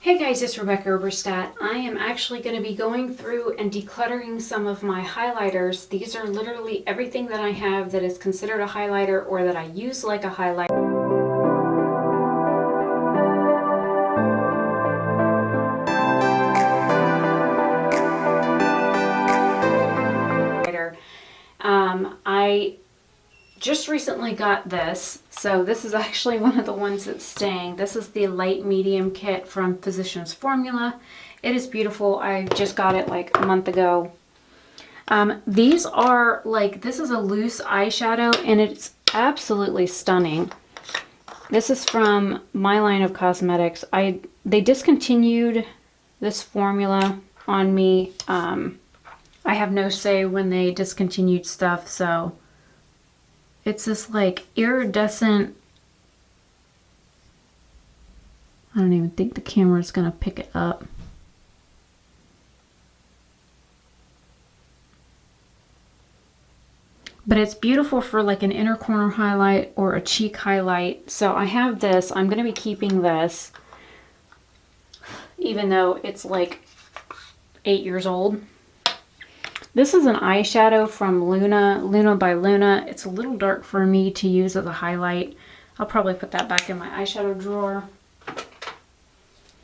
Hey guys, it's Rebecca Oberstadt. I am actually going to be going through and decluttering some of my highlighters. These are literally everything that I have that is considered a highlighter or that I use like a highlighter. I just recently got this, so this is actually one of the ones that's staying. This is the light medium kit from Physicians Formula. It is beautiful. I just got it like a month ago. These are like, this is a loose eyeshadow and it's absolutely stunning. This is from my line of cosmetics. They discontinued this formula on me. I have no say when they discontinued stuff, so it's this like iridescent, I don't even think the camera's gonna pick it up. But it's beautiful for like an inner corner highlight or a cheek highlight. So I have this. I'm gonna be keeping this, even though it's like 8 years old. This is an eyeshadow from Luna by Luna. It's a little dark for me to use as a highlight. I'll probably put that back in my eyeshadow drawer.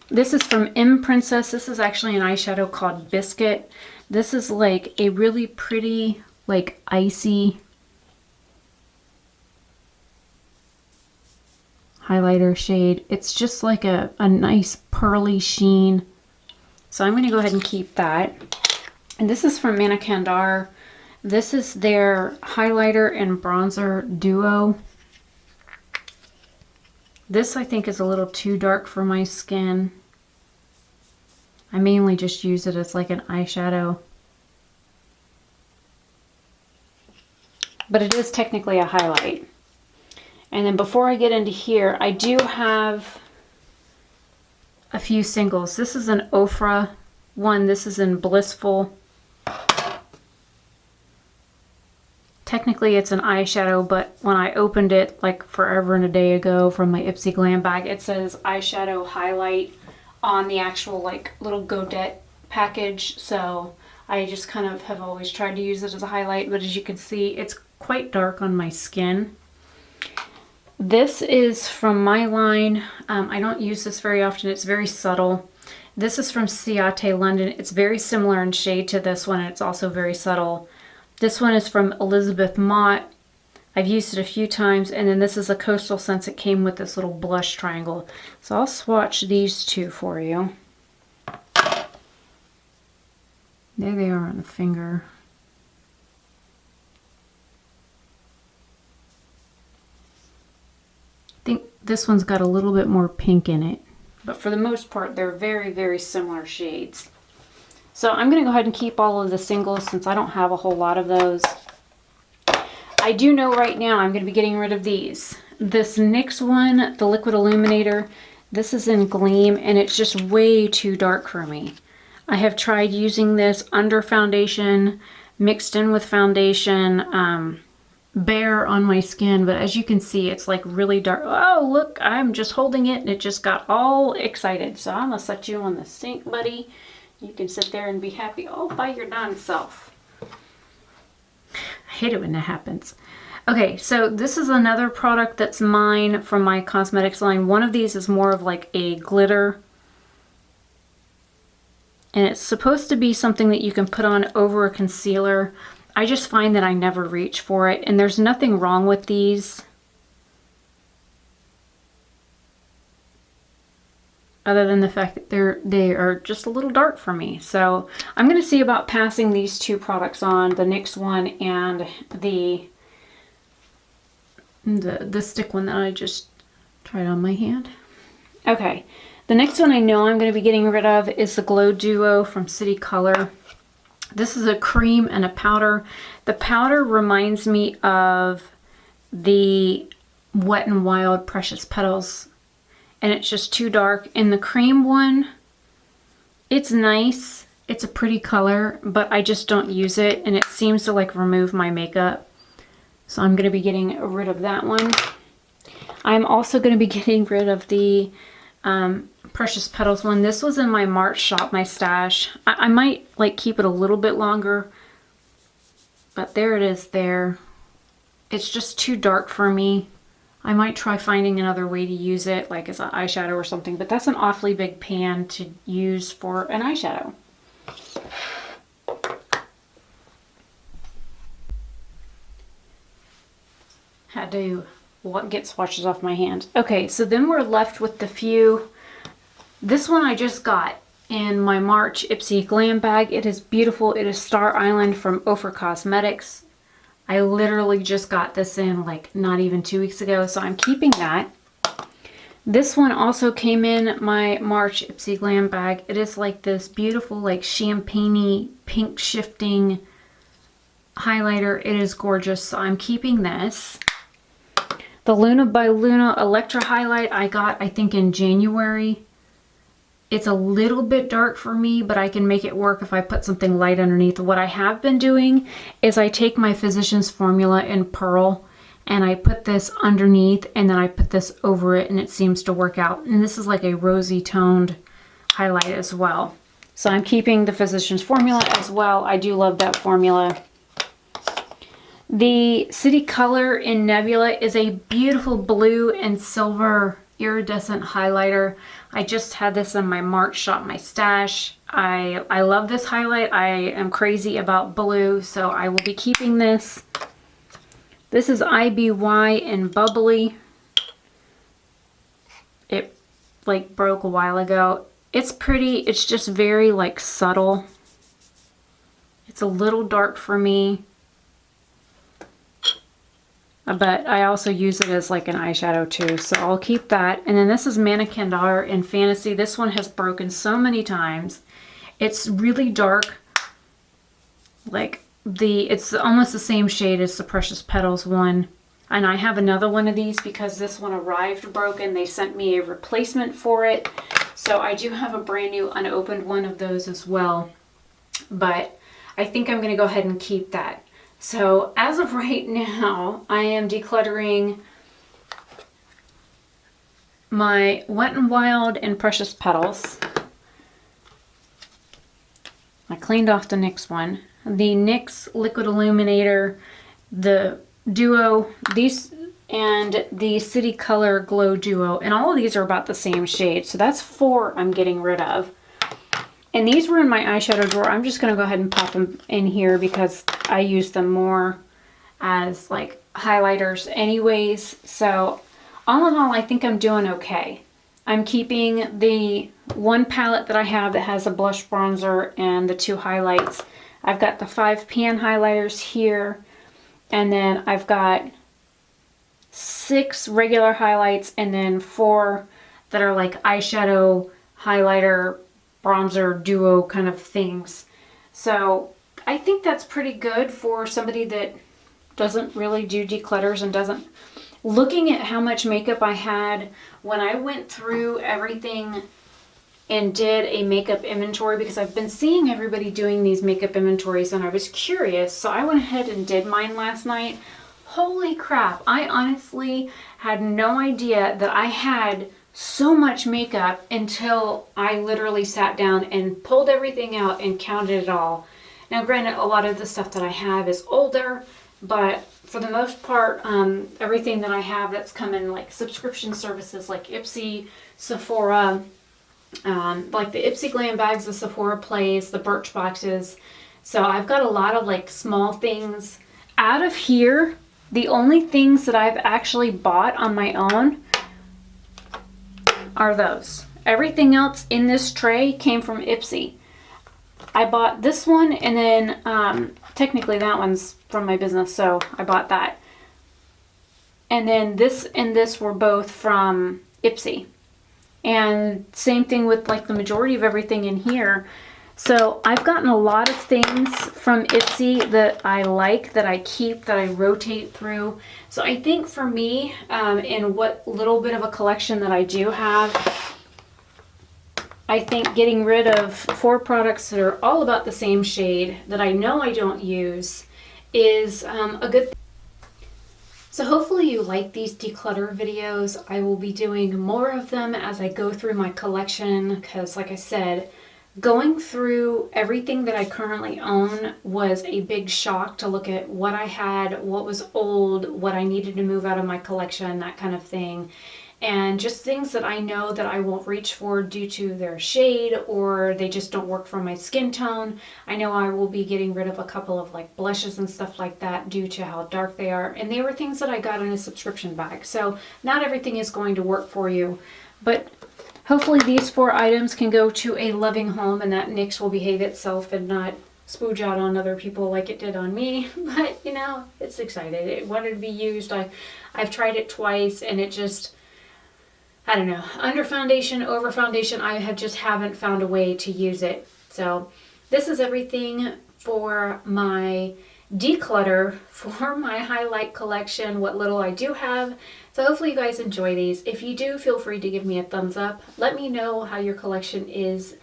This is from M Princess. This is actually an eyeshadow called Biscuit. This is like a really pretty, like icy highlighter shade. It's just like a nice pearly sheen. So I'm going to go ahead and keep that. And this is from Mannequin d'Art. This is their highlighter and bronzer duo. This I think is a little too dark for my skin. I mainly just use it as like an eyeshadow. But it is technically a highlight. And then before I get into here, I do have a few singles. This is an Ofra one. This is in Blissful. Technically it's an eyeshadow, but when I opened it like forever and a day ago from my Ipsy Glam bag, it says eyeshadow highlight on the actual like little Godette package. So I just kind of have always tried to use it as a highlight, but as you can see, it's quite dark on my skin. This is from my line. I don't use this very often. It's very subtle. This is from Ciate London. It's very similar in shade to this one, and it's also very subtle. This one is from Elizabeth Mott. I've used it a few times, and then this is a Coastal Scents. It came with this little blush triangle. So I'll swatch these two for you. There they are on the finger. I think this one's got a little bit more pink in it, but for the most part, they're very, very similar shades. So I'm going to go ahead and keep all of the singles since I don't have a whole lot of those. I do know right now I'm going to be getting rid of these. This NYX one, the Liquid Illuminator, this is in Gleam and it's just way too dark for me. I have tried using this under foundation, mixed in with foundation, bare on my skin, but as you can see, it's like really dark. Oh, look, I'm just holding it and it just got all excited. So I'm going to set you on the sink, buddy. You can sit there and be happy all by your darn self. I hate it when that happens. Okay, so this is another product that's mine from my cosmetics line. One of these is more of like a glitter. And it's supposed to be something that you can put on over a concealer. I just find that I never reach for it. And there's nothing wrong with these, other than the fact that they are just a little dark for me. So I'm going to see about passing these two products on, the NYX one and the stick one that I just tried on my hand. Okay, the next one I know I'm going to be getting rid of is the Glow Duo from City Color. This is a cream and a powder. The powder reminds me of the Wet n Wild Precious Petals, and it's just too dark. And the cream one, it's nice. It's a pretty color, but I just don't use it, and it seems to like remove my makeup. So I'm going to be getting rid of that one. I'm also going to be getting rid of the Precious Petals one. This was in my March shop, my stash. I might like keep it a little bit longer, but there it is there. It's just too dark for me. I might try finding another way to use it, like as an eyeshadow or something, but that's an awfully big pan to use for an eyeshadow. Had to get swatches off my hands. Okay, so then we're left with the few. This one I just got in my March Ipsy Glam bag. It is beautiful. It is Star Island from Ofer Cosmetics. I literally just got this in like not even 2 weeks ago, so I'm keeping that. This one also came in my March Ipsy Glam bag. It is like this beautiful like champagne-y pink shifting highlighter. It is gorgeous, so I'm keeping this. The Luna by Luna Electra highlight I got, I think, in January. It's a little bit dark for me, but I can make it work if I put something light underneath. What I have been doing is I take my Physicians Formula in Pearl and I put this underneath and then I put this over it, and it seems to work out. And this is like a rosy toned highlight as well. So I'm keeping the Physicians Formula as well. I do love that formula. The City Color in Nebula is a beautiful blue and silver iridescent highlighter. I just had this in my March shop, my stash. I love this highlight. I am crazy about blue, so I will be keeping this. This is IBY in Bubbly. It like broke a while ago. It's pretty. It's just very like subtle. It's a little dark for me. But I also use it as like an eyeshadow too, so I'll keep that. And then this is Mannequin Dar in Fantasy. This one has broken so many times. It's really dark. Like it's almost the same shade as the Precious Petals one. And I have another one of these because this one arrived broken. They sent me a replacement for it. So I do have a brand new unopened one of those as well. But I think I'm going to go ahead and keep that. So as of right now, I am decluttering my Wet n Wild and Precious Petals. I cleaned off the NYX one. The NYX Liquid Illuminator, the Duo, these, and the City Color Glow Duo. And all of these are about the same shade. So that's 4 I'm getting rid of. And these were in my eyeshadow drawer. I'm just going to go ahead and pop them in here because I use them more as like highlighters anyways. So all in all, I think I'm doing okay. I'm keeping the one palette that I have that has a blush bronzer and the 2 highlights. I've got the 5 pan highlighters here. And then I've got 6 regular highlights and then 4 that are like eyeshadow, highlighter, bronzer duo kind of things. So I think that's pretty good for somebody that doesn't really do declutters and doesn't. Looking at how much makeup I had when I went through everything and did a makeup inventory, because I've been seeing everybody doing these makeup inventories and I was curious, so I went ahead and did mine last night. Holy crap, I honestly had no idea that I had so much makeup until I literally sat down and pulled everything out and counted it all. Now granted, a lot of the stuff that I have is older, but for the most part, everything that I have that's come in like subscription services like Ipsy, Sephora, like the Ipsy Glam bags, the Sephora Plays, the Birch boxes. So I've got a lot of like small things. Out of here, the only things that I've actually bought on my own are those. Everything else in this tray came from Ipsy. I bought this one, and then technically that one's from my business, so I bought that. And then this and this were both from Ipsy. And same thing with like the majority of everything in here. So I've gotten a lot of things from Ipsy that I like, that I keep, that I rotate through. So I think for me, in what little bit of a collection that I do have, I think getting rid of 4 products that are all about the same shade that I know I don't use is a good thing. So hopefully you like these declutter videos. I will be doing more of them as I go through my collection because, like I said, going through everything that I currently own was a big shock to look at what I had, what was old, what I needed to move out of my collection, that kind of thing. And just things that I know that I won't reach for due to their shade or they just don't work for my skin tone. I know I will be getting rid of a couple of like blushes and stuff like that due to how dark they are. And they were things that I got in a subscription bag. So not everything is going to work for you. But hopefully these 4 items can go to a loving home and that NYX will behave itself and not spooge out on other people like it did on me. But you know, it's excited. It wanted to be used. I've tried it twice and it just, I don't know, under foundation, over foundation, I haven't found a way to use it. So this is everything for my declutter for my highlight collection, what little I do have. So hopefully you guys enjoy these. If you do, feel free to give me a thumbs up. Let me know how your collection is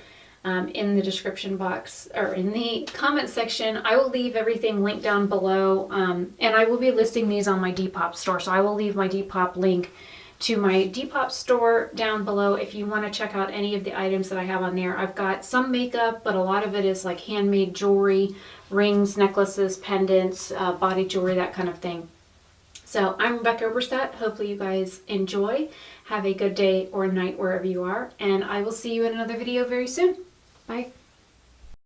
in the description box or in the comment section. I will leave everything linked down below, and I will be listing these on my Depop store. So I will leave my Depop link to my Depop store down below if you want to check out any of the items that I have on there. I've got some makeup, but a lot of it is like handmade jewelry, rings, necklaces, pendants, body jewelry, that kind of thing. So I'm Rebecca Oberstadt. Hopefully you guys enjoy. Have a good day or night wherever you are, and I will see you in another video very soon. Bye.